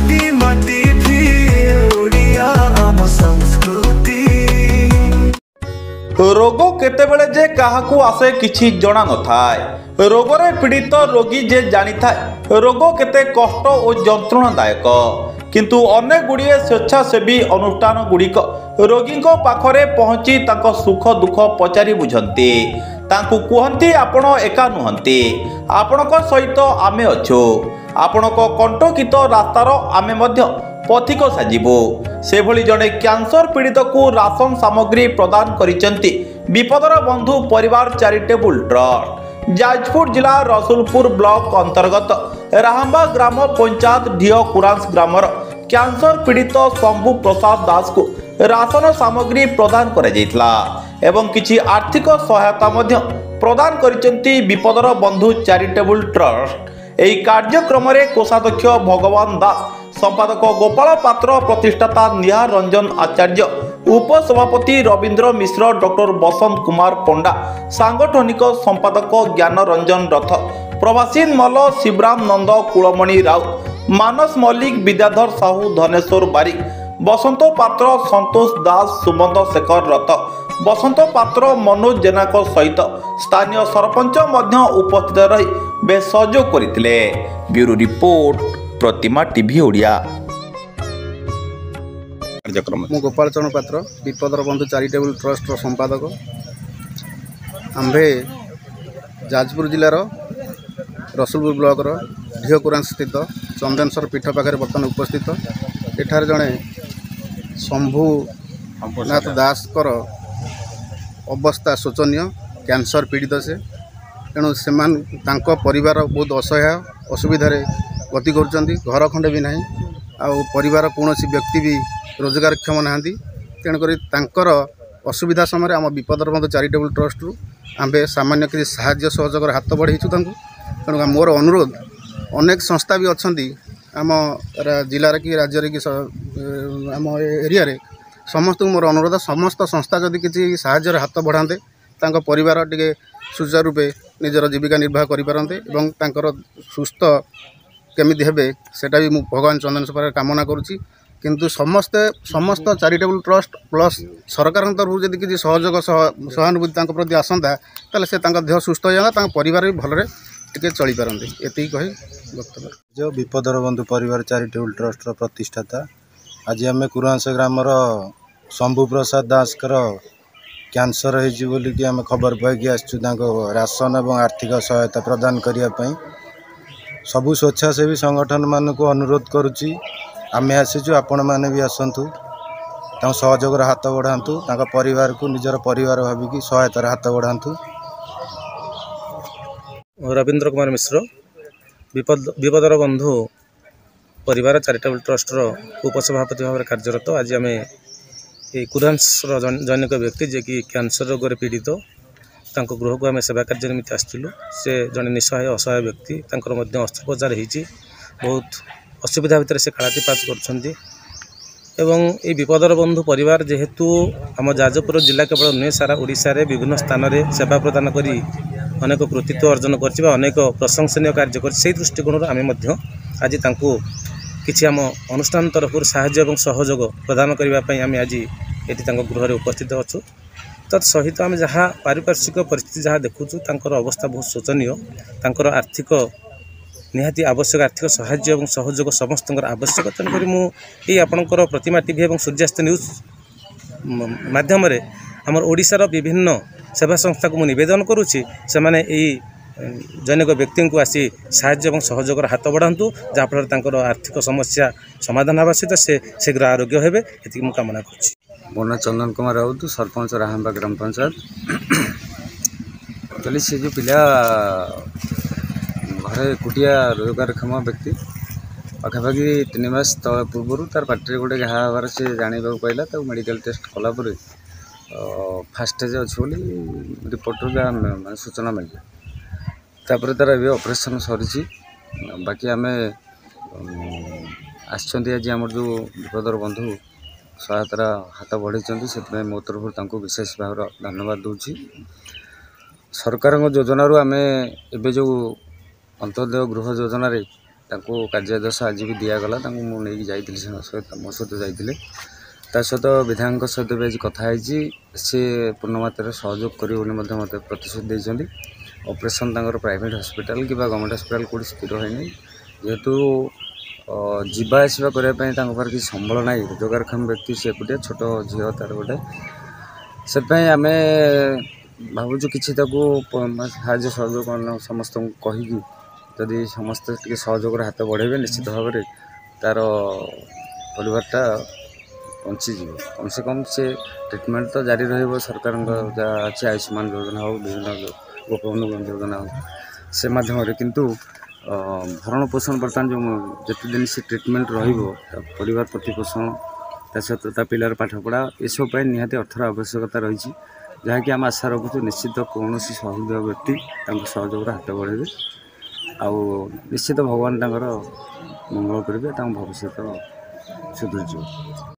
माटी माटी भी ओडिया आम संस्कृति। रोग केतेबेले जे काहाकू आसे किछि जणा न थाए। रोगरे पीड़ित रोगी जे जानी थाए रोग केते कष्ट और जंत्रणादायक, किंतु अनेक गुड़िए स्वेच्छासेवी अनुष्ठान गुड़िक रोगी पाखरे पहुंची तांको सुख दुख पचारि बुझंती, तांकु कुहंती आपण एका नुहंती, आपणक सहित आमे अछु, आपणक कंटकित रास्तार आमे मध्य पथिक साजिबु। से भली जड़े कैंसर पीड़ित को राशन सामग्री प्रदान करिसेंती विपदर बंधु परिवार चैरिटेबल ट्रस्ट। जाजपुर जिला रसुलपुर ब्लॉक अंतर्गत राहंबा ग्राम पंचायत ढियो कुरांस ग्रामर कैंसर पीड़ित शंभु प्रसाद दास को राशन सामग्री प्रदान करा जायतिला एवं किछि आर्थिक सहायता मध्य प्रदान करिसेंती विपदर बंधु चैरिटेबल ट्रस्ट। एही कार्यक्रम रे कोषाध्यक्ष भगवान दास, संपादक गोपाल पात्र, प्रतिष्ठाता निहार रंजन आचार्य, उपसभापति रवींद्र मिश्र, डॉक्टर बसंत कुमार पंडा, सांगठनिक संपादक ज्ञान रंजन रथ, प्रवासी मल शिवराम नंद, कुलमणि राउत, मानस मल्लिक, विद्याधर साहू, धनेश्वर बारिक, बसंत पात्र, संतोष दास, सुमंत शेखर रथ, बसंत पात्र, मनोज जेना सहित स्थानीय सरपंच मध्य उपस्थित रही बेस सहयोग करथिले। ब्यूरो रिपोर्ट, प्रतिमा टीवी ओडिया। मु गोपाल चरण पात्र, विपदर बंधु चैरिटेबल ट्रस्ट संपादक। आम्भे जाजपुर जिलार रसुलपुर ब्लॉकर ढियो कुरान स्थित चंदनेश्वर पीठ पाखे बर्तमान उपस्थित। एठार जड़े शंभुनाथ दासकर अवस्था शोचनीय, कैंसर पीड़ित से, तेणु से परिवार बहुत असहाय असुविधार गति कर, घर खंडे भी नहीं, परिवार कौन व्यक्ति भी रोजगारक्षम नहांती, तेणुकर असुविधा समय आम विपदर बंधु चैरिटेबल ट्रस्ट रु आम्भे सामान्य किसी साहाय्य सहयोग हाथ बढ़ाइछु। तेणु मोर अनुरोध, अनेक संस्था भी अच्छा आम जिलार कि राज्य कि आम एरिया समस्त मोर अनुरोध, समस्त संस्था जदि किसी साहाय्य हाथ बढ़ाते तांको परिवार टिके सुचारू रूपे निजर जीविका निर्वाह करिपारन्ते एवं तांकर सुस्थ केमिति हेबे सेटा भी मु भगवान चंदनेश्वर कामना करुच्ची। किंतु समस्त चैरिटेबल ट्रस्ट प्लस सरकार तरफ जदि किसी सहयोग सहानुभूति तांको प्रति आसंता ताले से तांका देह सुस्थ हो जाता, तांका परिवार भी भलरे टिके चली पारन्ते। एतिक कहि वक्तव्य। जो विपदर बंधु परिवार चैरिटेबल ट्रस्ट प्रतिष्ठाता, आज आम कुरांस ग्रामर शंभु प्रसाद दासकर कैंसर होली आम खबर पाई आसचु, राशन और आर्थिक सहायता प्रदान करने सबु स्वेच्छासेवी संगठन मान को अनुरोध करुच्ची। आम आसीचु, आपण मैंने भी आसतु, सहयोग हाथ बढ़ातु, परिवार को निजर परिवार भाविकी सहायतार हाथ बढ़ातु। रवींद्र कुमार मिश्र, विपदर बंधु परिवार चैरिटेबल ट्रस्टर उपसभापति भाव में कार्यरत। आज आम कुरांसर जैनिक व्यक्ति जे कि कैंसर रोग पीड़ित, गृह को आम सेवा कार्य निमित्त आसलु। से जड़े निसहाय असहाय व्यक्ति, अस्त्रोपचार होती बहुत असुविधा भितर से कालातीपात कर विपदर बंधु परिवार जेहेतु आम जाजपुर जिला केवल नुहे सारा ओडिशा रे विभिन्न स्थान में सेवा प्रदान करी अनेक कृतित्व अर्जन कर अनेक प्रशंसनीय कार्य कर दृष्टिकोण आम आज किसी आम अनुष्ठान तरफ साहाय्य और सहयोग प्रदान करने आम आज ये गृह उपस्थित अच्छु। तत्सहित आम जहाँ पारिपार्श्विक परिस्थिति जहाँ देखुचु अवस्था बहुत शोचनीय, आर्थिक निहाती आवश्यक आर्थिक साहाय्य और सहयोग समस्त आवश्यक। तेणुक मुझे आपणकर प्रतिमा टीवी और सूर्यास्त न्यूज माध्यम आम ओडिशार विभिन्न सेवा संस्था को निवेदन करुच्ची, से माने जैनिक व्यक्ति को आसी साहाय्य और सहयोग हाथ बढ़ातु, जहाँफल आर्थिक समस्या समाधान होगा सहित से शीघ्र आरोग्य हेबे, ये मुझे कामना करुच्ची। मो ना चंदन कुमार राउत, सरपंच राहंबा ग्राम पंचायत। एक्चुअली से जो पिला घरे एकुटिया रोजगारक्षम व्यक्ति पाखापाखि 3 मास पूर्व तार पार्टी गोटे घा हबार से जाना पाइला, मेडिकल टेस्ट कलापर फास्ट स्टेज अच्छे रिपोर्ट जहाँ सूचना मिले, तापर तार ए ऑपरेशन सरी। बाकी आम आज आम जो विपदर बंधु सहायतार हाथ बढ़ाई से मो तरफ विशेष भाव धन्यवाद दूची। सरकार योजन आम ए जो अंत्योदय गृह योजन ତାଙ୍କୁ କାର୍ଯ୍ୟାଦେଶ ଆଜି ବି ଦିଆଗଲା। ତାଙ୍କୁ ମୁଁ ନେଇକି ଯାଇଥିଲି ମୋ ସହିତ ଯାଇଥିଲେ। ତା ସହିତ ବିଧାୟକଙ୍କ ସହିତ ବି ଆଜି କଥା ହେଇଛି। ସେ ପୂର୍ଣ୍ଣ ମାତ୍ରାରେ ସହଯୋଗ କରିବେ ବୋଲି ମଧ୍ୟ ମୋତେ ପ୍ରତିଶ୍ରୁତି ଦେଇଛନ୍ତି। ଅପରେସନ୍ ତାଙ୍କର ପ୍ରାଇଭେଟ୍ ହସ୍ପିଟାଲ କିମ୍ବା ଗଭର୍ଣ୍ଣମେଣ୍ଟ ହସ୍ପିଟାଲ କେଉଁଠି ସ୍ଥିର ହୋଇନି, ଯେହେତୁ ଯିବା ଆସିବା କରିବା ପାଇଁ ତାଙ୍କ ପାଖରେ କିଛି ସମ୍ବଳ ନାହିଁ। ରୋଜଗାରକ୍ଷମ ବ୍ୟକ୍ତି, ସେ ଏକୁଟିଆ, ଛୋଟ ଝିଅ ତାର ଗୋଟେ। ସେଥିପାଇଁ ଆମେ ଭାବୁଛୁ କିଛି ତାକୁ ସାହାଯ୍ୟ ସହଯୋଗ ସମସ୍ତଙ୍କୁ କହିକି ଯଦି ସମସ୍ତେ ଟିକେ ସହଯୋଗର ହାତ ବଢ଼ାଇବେ, ନିଶ୍ଚିତ ଭାବରେ ତାର ପରିବାରଟା ବଞ୍ଚିଯିବ। କମ୍ ସେ କମ୍ ସେ ଟ୍ରିଟମେଣ୍ଟ ତ ଜାରି ରହିବ। ସରକାରଙ୍କ ଯାହା ଅଛି ଆୟୁଷ୍ମାନ ଯୋଜନା ହେଉ, ବିଭିନ୍ନ ଗୋପବନ୍ଧୁ ଯୋଜନା ହେଉ, ସେ ମାଧ୍ୟମରେ। କିନ୍ତୁ ଭରଣ ପୋଷଣ ବର୍ତ୍ତମାନ ଯେଉଁ ଯେତେ ଦିନ ସେ ଟ୍ରିଟମେଣ୍ଟ ରହିବ, ତା ପରିବାର ପ୍ରତିପୋଷଣ, ତା ସହିତ ତା ପିଲାର ପାଠପଢ଼ା, ଏସବୁ ପାଇଁ ନିହାତି ଅର୍ଥର ଆବଶ୍ୟକତା ରହିଛି। ଯାହାକି ଆମେ ଆଶା ରଖୁଛୁ ନିଶ୍ଚିତ କୌଣସି ସହୃଦୟ ବ୍ୟକ୍ତି ତାଙ୍କ ସହଯୋଗର ହାତ ବଢ଼ାଇବେ। ଆଉ ନିଶ୍ଚିତ ଭଗବାନ ତାଙ୍କର ମଙ୍ଗଳ କରିବେ, ତାଙ୍କ ଭବିଷ୍ୟତ ସୁଧୁରିଯିବ।